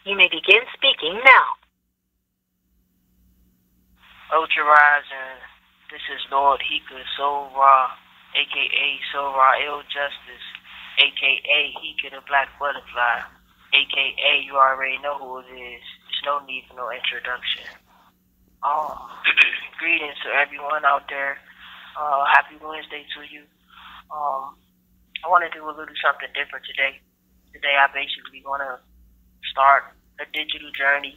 You may begin speaking now. Ultra Rising, this is Lord Heka-blac, aka solraeljustice, aka Heka the Black Butterfly, aka you already know who it is. There's no need for no introduction. Greetings to everyone out there. Happy Wednesday to you. I want to do a little something different today. Today I basically want to start a digital journey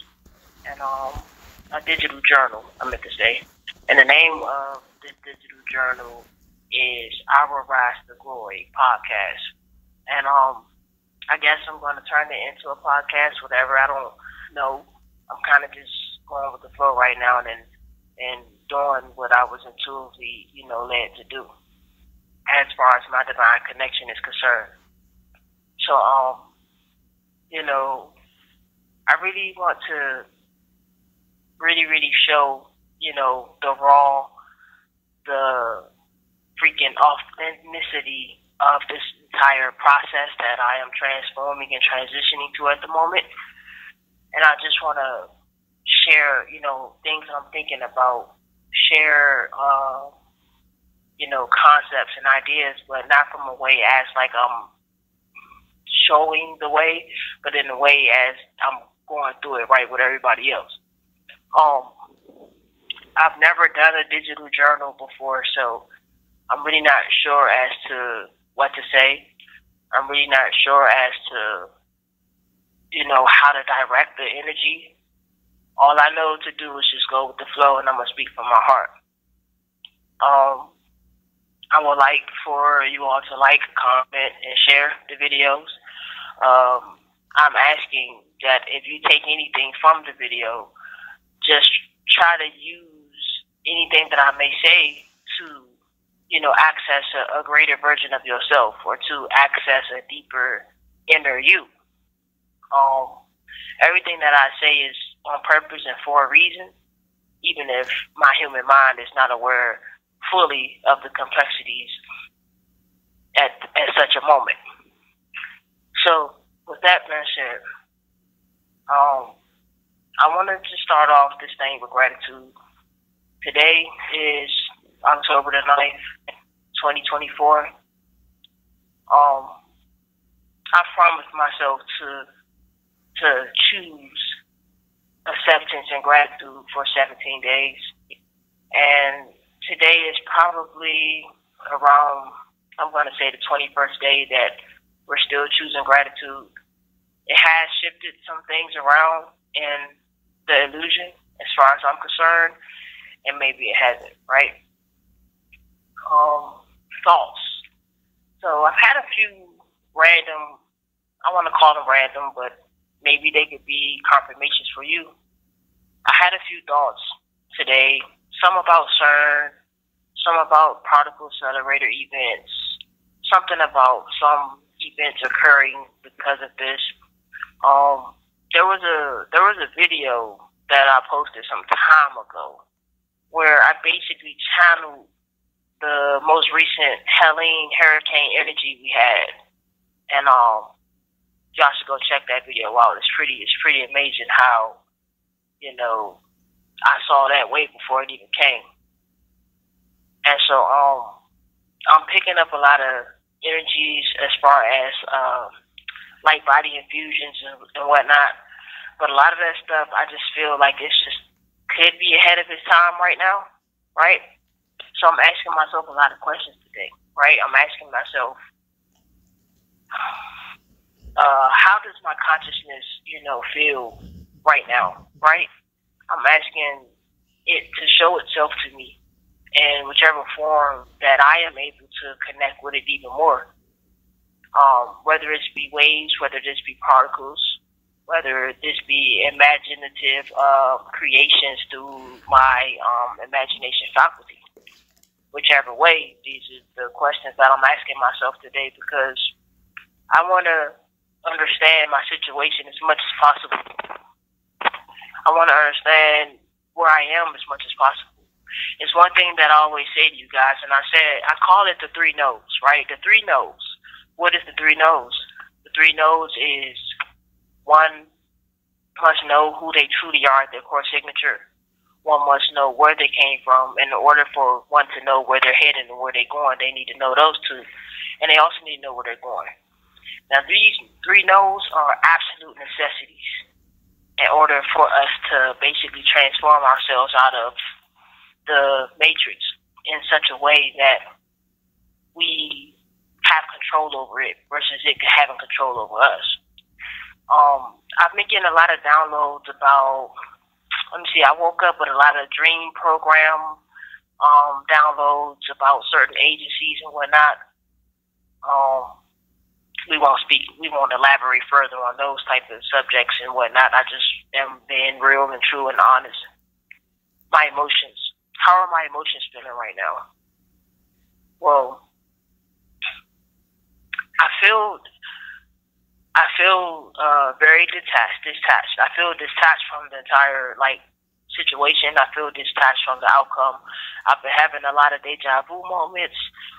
and a digital journal, I meant to say. And the name of this digital journal is Our Rise to Glory podcast. And I guess I'm going to turn it into a podcast, whatever. I don't know. I'm kind of just going with the flow right now and doing what I was intuitively, led to do as far as my divine connection is concerned. So, I really want to really show, the freaking authenticity of this entire process that I am transforming and transitioning to at the moment. And I just want to share, things I'm thinking about, share, concepts and ideas, but not from a way as like I'm showing the way, but in a way as I'm going through it right with everybody else. I've never done a digital journal before, so I'm really not sure as to what to say. I'm really not sure as to, how to direct the energy. All I know to do is just go with the flow, and I'm going to speak from my heart. I would like for you all to like, comment, and share the videos. I'm asking that if you take anything from the video, just try to use anything that I may say to, access a greater version of yourself or to access a deeper inner you. Everything that I say is on purpose and for a reason, even if my human mind is not aware fully of the complexities at such a moment. So, with that being said, I wanted to start off this thing with gratitude. Today is October the 9th, 2024. I promised myself to choose acceptance and gratitude for 17 days. And today is probably around, I'm going to say the 21st day that we're still choosing gratitude. It has shifted some things around in the illusion as far as I'm concerned, and maybe it hasn't, right? Thoughts. So I've had a few random, I want to call them random, but maybe they could be confirmations for you. I had a few thoughts today, some about CERN, some about particle accelerator events, something about some events occurring because of this. There was a video that I posted some time ago where I basically channeled the most recent Helene hurricane energy we had, and y'all should go check that video out. It's pretty amazing how I saw that way before it even came. And so I'm picking up a lot of energies as far as light body infusions and whatnot. But a lot of that stuff, I just feel like it's just could be ahead of its time right now, right? So I'm asking myself a lot of questions today, right? I'm asking myself, how does my consciousness, feel right now, right? I'm asking it to show itself to me in whichever form that I am able to connect with it even more. Whether this be waves, whether this be particles, whether this be imaginative creations through my imagination faculty. Whichever way, these are the questions that I'm asking myself today because I want to understand my situation as much as possible. I want to understand where I am as much as possible. It's one thing that I always say to you guys, and I call it the three no's, right? The three no's. What is the three no's? The three no's is 1, must know who they truly are, their core signature. One must know where they came from. In order for one to know where they're headed and where they're going, they need to know those two. And they also need to know where they're going. Now, these three knows are absolute necessities in order for us to basically transform ourselves out of the matrix in such a way that we have control over it versus it having control over us. I've been getting a lot of downloads about, let me see, I woke up with a lot of dream program downloads about certain agencies and whatnot. We won't elaborate further on those type of subjects and whatnot. I just am being real and true and honest. My emotions. How are my emotions feeling right now? Well, I feel very detached. I feel detached from the entire situation. I feel detached from the outcome. I've been having a lot of deja vu moments,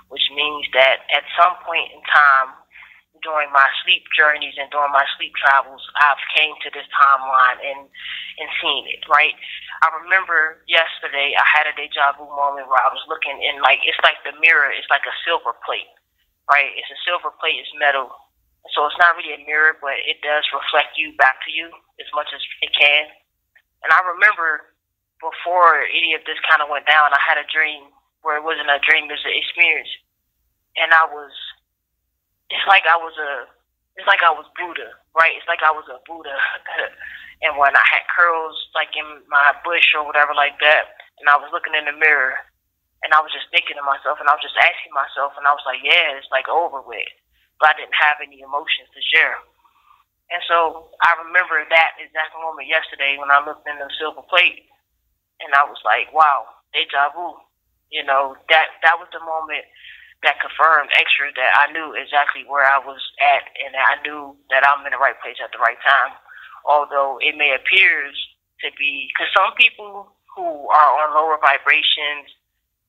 which means that at some point in time during my sleep journeys and during my sleep travels, I've came to this timeline and seen it, right? I remember yesterday I had a deja vu moment where I was looking in, it's like the mirror, it's like a silver plate, right? It's a silver plate, it's metal. So it's not really a mirror, but it does reflect you back to you as much as it can. And I remember before any of this kind of went down, I had a dream where it wasn't a dream, it was an experience. And it's like I was Buddha, right? It's like I was a Buddha. And when I had curls in my bush or whatever like that, and I was looking in the mirror, and I was just thinking to myself, and I was just asking myself, and I was like, yeah, it's over with. But I didn't have any emotions to share. And so I remember that exact moment yesterday when I looked in the silver plate, and I was like, wow, deja vu. That was the moment that confirmed extra that I knew exactly where I was at, and I knew that I'm in the right place at the right time. Although it may appear to be, because some people who are on lower vibrations,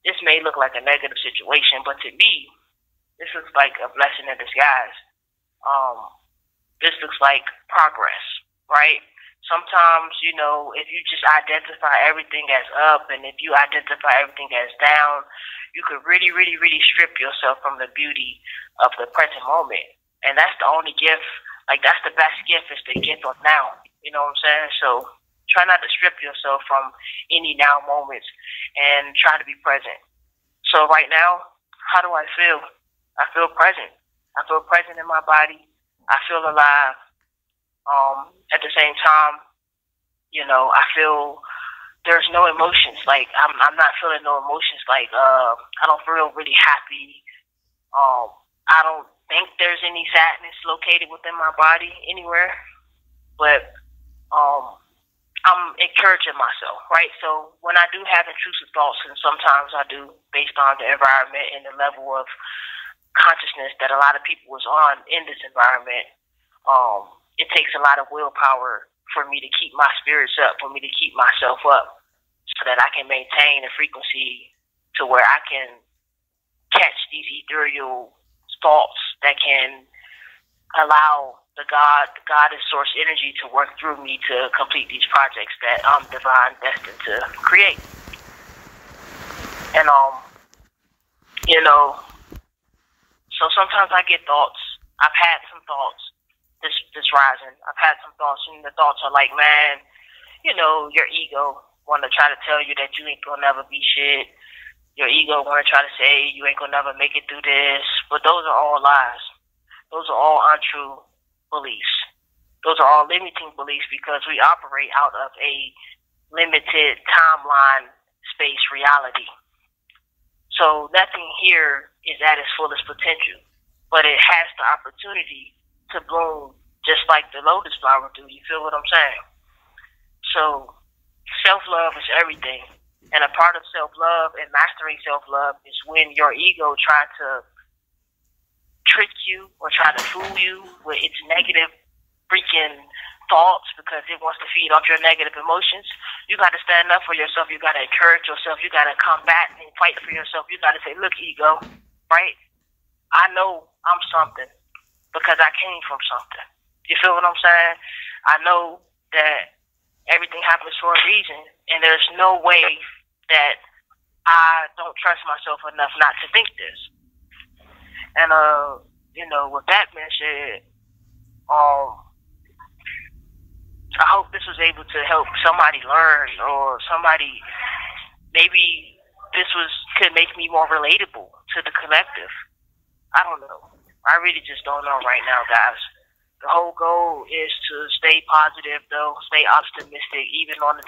this may look like a negative situation, but to me, this looks like a blessing in disguise. This looks like progress, right? Sometimes, if you just identify everything as up and if you identify everything as down, you could really, really, really strip yourself from the beauty of the present moment. And that's the only gift, that's the best gift is the gift of now. You know what I'm saying? So try not to strip yourself from any now moments and try to be present. So right now, how do I feel? I feel present. I feel present in my body. I feel alive. At the same time, I feel there's no emotions. I'm not feeling no emotions. I don't feel really happy. I don't think there's any sadness located within my body anywhere. But I'm encouraging myself, right? So when I do have intrusive thoughts, and sometimes I do, based on the environment and the level of consciousness that a lot of people was on in this environment, it takes a lot of willpower for me to keep my spirits up, for me to keep myself up, so that I can maintain a frequency to where I can catch these ethereal thoughts that can allow the goddess source energy to work through me to complete these projects that I'm divine destined to create. And so sometimes I get thoughts. I've had some thoughts this rising. I've had some thoughts, and the thoughts are like, man, your ego want to try to tell you that you ain't gonna never be shit. Your ego want to try to say you ain't gonna never make it through this. But those are all lies. Those are all untrue beliefs. Those are all limiting beliefs because we operate out of a limited timeline space reality. So nothing here is at its fullest potential, but it has the opportunity to bloom just like the lotus flower do. You feel what I'm saying? So self-love is everything. And a part of self-love and mastering self-love is when your ego tries to trick you or try to fool you with its negative freaking thoughts because it wants to feed off your negative emotions. You got to stand up for yourself. You got to encourage yourself. You got to combat and fight for yourself. You got to say, look, ego, right? I know I'm something because I came from something. You feel what I'm saying? I know that everything happens for a reason, and there's no way that I don't trust myself enough not to think this. And with that being said, I hope this was able to help somebody learn, or somebody, maybe this could make me more relatable to the collective. I don't know. I really just don't know right now, guys. The whole goal is to stay positive, though, stay optimistic, even on the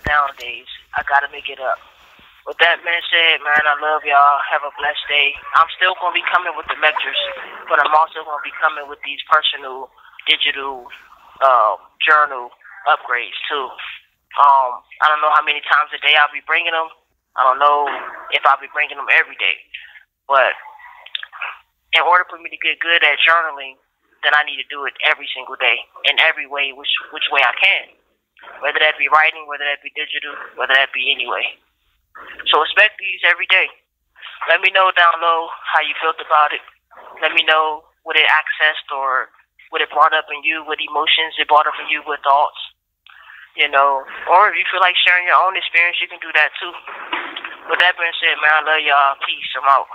down days. I gotta make it up. With that being said, man, I love y'all. Have a blessed day. I'm still gonna be coming with the lectures, but I'm also gonna be coming with these personal, digital, journal upgrades too. I don't know how many times a day I'll be bringing them. I don't know if I'll be bringing them every day, but in order for me to get good at journaling, then I need to do it every single day, in every way, which way I can. Whether that be writing, whether that be digital, whether that be any way. So expect these every day. Let me know down low how you felt about it. Let me know what it accessed, or what it brought up in you, what emotions it brought up in you, what thoughts. Or if you feel like sharing your own experience, you can do that too. With that being said, man, I love y'all. Peace. I'm out.